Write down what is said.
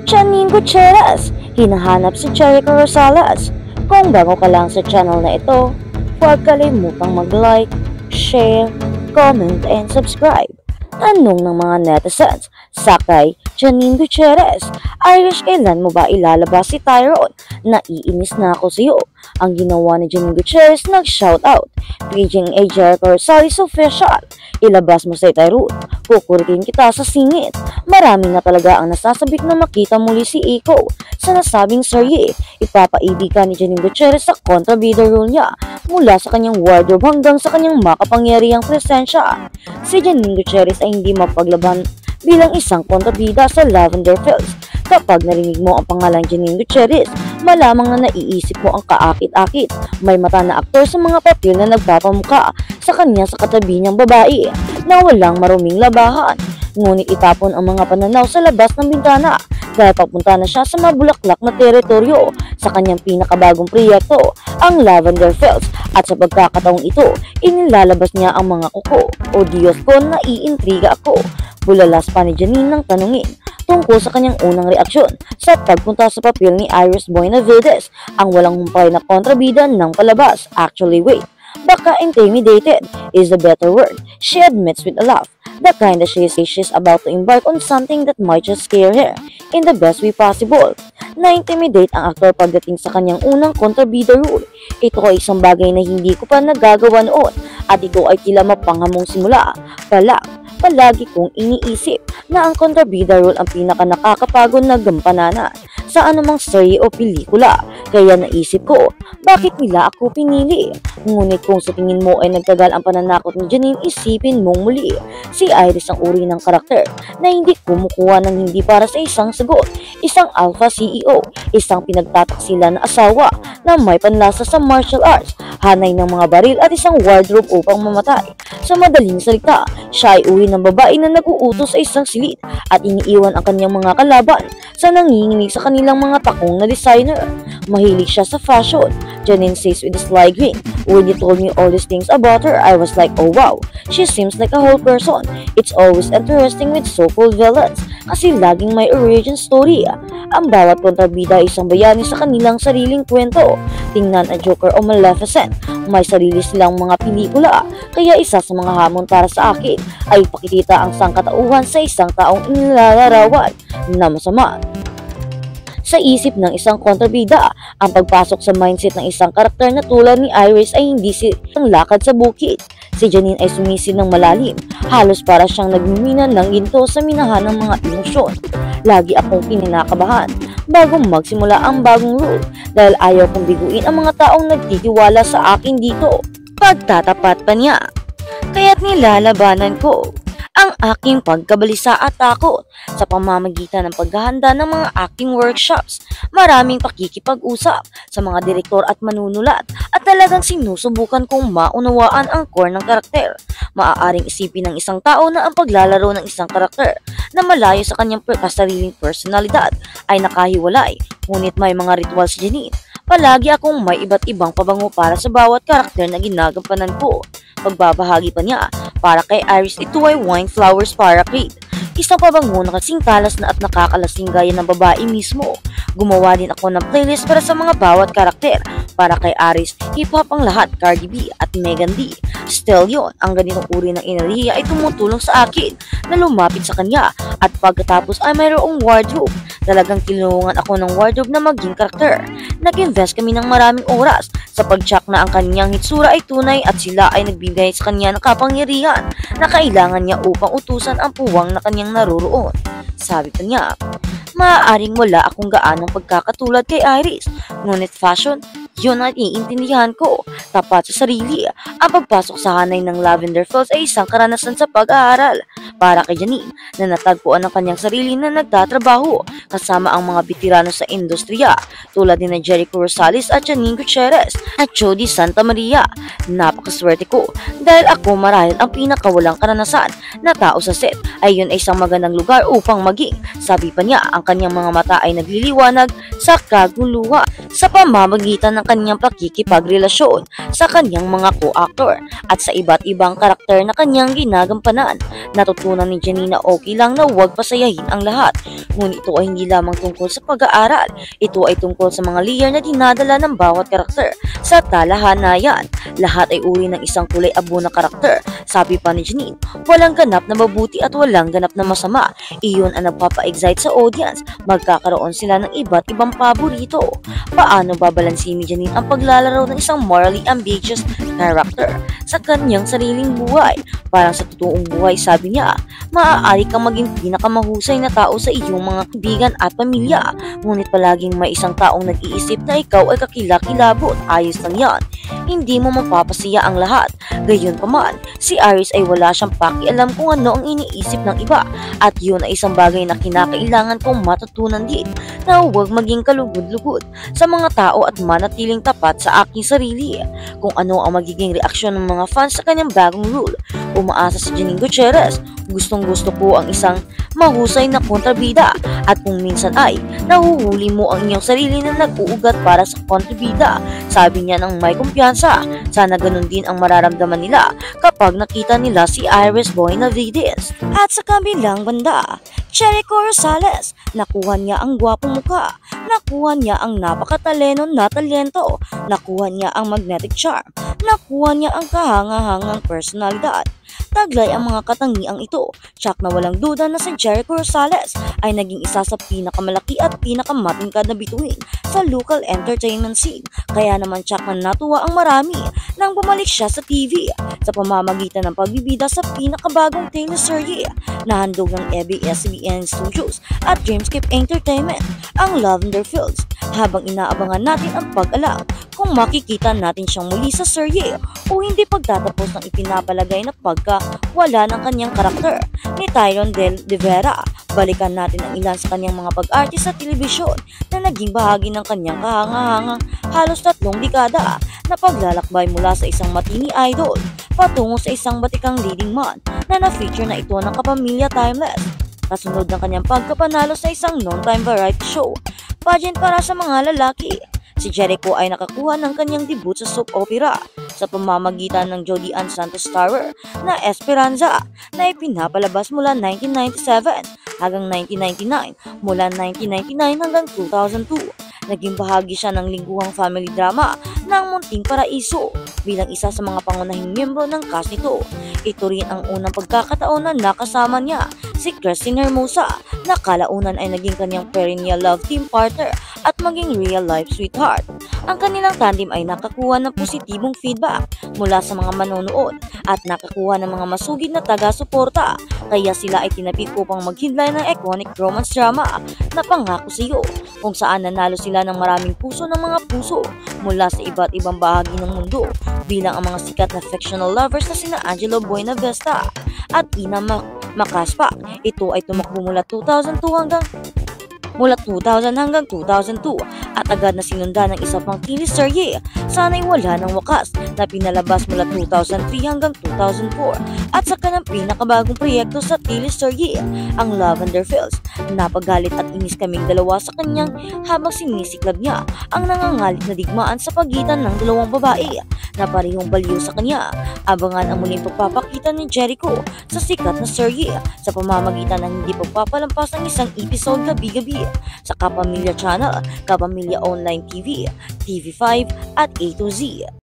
Janine Gutierrez, hinahanap si Jericho Rosales. Kung bago ka lang sa channel na ito, huwag kalimutang mag-like, share, comment, and subscribe. Tanong ng mga netizens, sakay Janine Gutierrez, Irish, kailan mo ba ilalabas si Tyrone? Naiinis na ako sa iyo. Ang ginawa ni Janine Gutierrez, nag-shoutout. Paging a Jericho Rosales official, ilabas mo si Tyrone, kukuritin kita sa singit. Marami na talaga ang nasasabik na makita muli si Iko sa nasabing serye. Ipapaibig ka ni Janine Gutierrez sa kontrabida role niya mula sa kanyang wardrobe hanggang sa kanyang makapangyarihang presensya. Si Janine Gutierrez ay hindi mapaglaban bilang isang kontrabida sa Lavender Fields. Kapag narinig mo ang pangalang Janine Gutierrez, malamang na naiisip mo ang kaakit-akit, may mata na aktor sa mga papel na nagpapamuka sa kanya sa katabi niyang babae na walang maruming labahan. Ngunit itapon ang mga pananaw sa labas ng bintana dahil papunta na siya sa mabulaklak na teritoryo sa kanyang pinakabagong proyekto, ang Lavender Fields, at sa pagkakataong ito, inilalabas niya ang mga kuko. O Diyos ko, naiintriga ako. Bulalas pa ni Janine ng tanungin tungkol sa kanyang unang reaksyon sa pagpunta sa papel ni Iris Buenavides, ang walang humpay na kontrabida ng palabas. Actually, wait, baka intimidated is the better word. She admits with a laugh, the kind that she's about to embark on something that might just scare her in the best way possible. Na-intimidate ang aktor pagdating sa kanyang unang kontrabida role. Ito ay isang bagay na hindi ko pa nagagawa noon at ito ay tila mapanghamong simula pa lang. Palagi kong iniisip na ang kontrabida role ang pinaka nakakapagod na gampanan sa anumang serye o pelikula. Kaya naisip ko, bakit nila ako pinili? Ngunit kung sa tingin mo ay nagtagal ang pananakot ni Janine, isipin mong muli. Si Iris ang uri ng karakter na hindi kumukuha ng hindi para sa isang sagot. Isang alpha CEO, isang pinagtataksilan na asawa na may panlasa sa martial arts, hanay ng mga baril at isang wardrobe upang mamatay. Sa madaling salita, siya ay uri ng babae na nag-uutos sa isang silid at iniiwan ang kanyang mga kalaban sa nanginginig sa kanilang mga takong na designer. Mahilig siya sa fashion. Janine says with a sly grin, "When you told me all these things about her, I was like, oh wow, she seems like a whole person. It's always interesting with so-called villains kasi laging may origin story. Ang bawat kontrabida ay isang bayani sa kanilang sariling kwento. Tingnan ang Joker o Maleficent, may sarili silang mga pelikula. Kaya isa sa mga hamon para sa akin ay pakikita ang sangkatauhan sa isang taong inilalarawan na masama sa isip ng isang kontrabida. Ang pagpasok sa mindset ng isang karakter na tulad ni Iris ay hindi silang lakad sa bukid. Si Janine ay sumisid ng malalim, halos para siyang nagmimina ng ginto sa minahan ng mga emosyon. Lagi akong kinakabahan bago magsimula ang bagong role dahil ayaw kong biguin ang mga taong nagtitiwala sa akin dito. Pagtatapat pa niya, kaya't nilalabanan ko ang aking pagkabalisa at takot sa pamamagitan ng paghahanda ng mga acting workshops. Maraming pakikipag-usap sa mga direktor at manunulat at talagang sinusubukan kong maunawaan ang core ng karakter. Maaaring isipin ng isang tao na ang paglalaro ng isang karakter na malayo sa kanyang sariling personalidad ay nakahiwalay, ngunit may mga ritual si Janine. Palagi akong may iba't ibang pabango para sa bawat karakter na ginagampanan ko. Pagbabahagi pa niya, para kay Iris ito ay wine flowers para Creed. Isang pabango na kasing talas na at nakakalasing gaya ng babae mismo. Gumawa din ako ng playlist para sa mga bawat karakter. Para kay Iris, hip-hop ang lahat, Cardi B at Megan Thee. Still yon, ang ganitong uri ng enerhiya ay tumutulong sa akin na lumapit sa kanya at pagkatapos ay mayroong wardrobe. Talagang tinulungan ako ng wardrobe na maging karakter. Nag-invest kami ng maraming oras sa pag-check na ang kanyang hitsura ay tunay at sila ay nagbibigay sa kanya ng kapangyarihan na kailangan niya upang utusan ang puwang na kanyang naroroon. Sabi pa niya, maaaring wala akong gaanong pagkakatulad kay Iris, ngunit fashion, yun ang iintindihan ko. Tapat sa sarili, ang pagpasok sa hanay ng Lavender Fields ay isang karanasan sa pag-aaral. Para kay Janine, na natagpuan ang kanyang sarili na nagtatrabaho kasama ang mga veterano sa industriya tulad ni Jericho Rosales at Janine Gutierrez at Jody Santa Maria. Napakaswerte ko dahil ako marahil ang pinakawalang karanasan na tao sa set ay yun ay isang magandang lugar upang maging. Sabi pa niya, ang kanyang mga mata ay nagliliwanag sa kaguluhan sa pamamagitan ng kanyang pakikipagrelasyon sa kanyang mga co-actor at sa iba't ibang karakter na kanyang ginagampanan. Natutunan ni Janine na okay lang na huwag pasayahin ang lahat, ngunit ito ay hindi lamang tungkol sa pag-aaral, ito ay tungkol sa mga layer na dinadala ng bawat karakter sa talahanayan. Lahat ay uri ng isang kulay abo na karakter. Sabi pa ni Janine, walang ganap na mabuti at walang ganap na masama. Iyon ang nagpapa-excite sa audience. Magkakaroon sila ng iba't ibang paborito. Paano babalansin ni Janine ang paglalaro ng isang morally ambiguous character sa kanyang sariling buhay? Parang sa totoong buhay, sabi niya, maaari kang maging pinakamahusay na tao sa iyong mga kaibigan at pamilya, ngunit palaging may isang taong nag-iisip na ikaw ay kakilakilabot. Ayos lang yan. Hindi mo mapapasiya ang lahat. Gayunpaman, si Iris ay wala siyang pakialam kung ano ang iniisip ng iba, at yun ay isang bagay na kinakailangan kong matutunan din, na huwag maging kalugod-lugod sa mga tao at manatiling tapat sa aking sarili. Kung ano ang magiging reaksyon ng mga fans sa kanyang bagong role, umaasa si Janine Gutierrez. Gustong-gusto ko ang isang mahusay na kontrabida, at kung minsan ay nahuhuli mo ang iyong sarili na nag-uugat para sa kontrabida. Sabi niya ng may kumpiyansa. Sana ganun din ang mararamdaman nila kapag nakita nila si Iris Boinavides. At sa kabilang banda, Jericho Rosales, nakuha niya ang gwapong muka, nakuha niya ang napakataleno na talento, nakuha niya ang magnetic charm, nakuha niya ang kahanga-hangang personalidad. Taglay ang mga katangiang ito. Tsak na walang duda na si Jericho Rosales ay naging isa sa pinakamalaki at pinakamatingkad na bituin sa local entertainment scene. Kaya naman tsak na natuwa ang marami nang bumalik siya sa TV sa pamamagitan ng pagbibida sa pinakabagong teleserye na handog ng ABS-CBN Studios at Dreamscape Entertainment, ang Lavender Fields. Habang inaabangan natin ang pag-alam kung makikita natin siyang muli sa serye o hindi pagtatapos ng ipinapalagay na pagkawala ng kanyang karakter ni Tyron De Vera. Balikan natin ang ilan sa kanyang mga pag-arte sa telebisyon na naging bahagi ng kanyang kahangahangang halos 3 dekada na paglalakbay mula sa isang matini idol patungo sa isang batikang leading man na na-feature na ito ng Kapamilya Timeless. Kasunod ng kanyang pagkapanalo sa isang non-time variety show, pageant para sa mga lalaki, si Jericho ay nakakuha ng kanyang debut sa soap opera sa pamamagitan ng Jody Ann Santos Tower na Esperanza na ipinapalabas mula 1997 hanggang 1999, mula 1999 hanggang 2002. Naging bahagi siya ng lingguhang family drama ng Munting Paraiso bilang isa sa mga pangunahing miyembro ng cast nito. Ito rin ang unang pagkakataon na nakasama niya si Christine Hermosa na kalaunan ay naging kanyang perennial love team partner at maging real-life sweetheart. Ang kanilang tandem ay nakakuha ng positibong feedback mula sa mga manonood at nakakuha ng mga masugid na taga-suporta, kaya sila ay tinapik upang maghidlay ng iconic romance drama na Pangako Sa'yo, kung saan nanalo sila ng maraming puso ng mga puso mula sa iba't ibang bahagi ng mundo, bilang ang mga sikat na fictional lovers na sina Angelo Buenavista at Ina Macaspa. Ito ay tumakbo mula 2000 hanggang 2002 at agad na sinundan ng isa pang teleserye, Sana'y Wala ng Wakas, na pinalabas mula 2003 hanggang 2004, at sa kanang pinakabagong proyekto sa teleserye, ang Lavender Fields. Napagalit at inis kaming dalawa sa kanyang habang sinisiklab niya ang nangangalit na digmaan sa pagitan ng dalawang babae na parehong baliw sa kanya. Abangan ang muling pagpapakita ni Jericho sa sikat na serye sa pamamagitan ng hindi pagpapalampas ng isang episode gabi-gabi sa Kapamilya Channel, Kapamilya Online TV, TV5 at A to Z.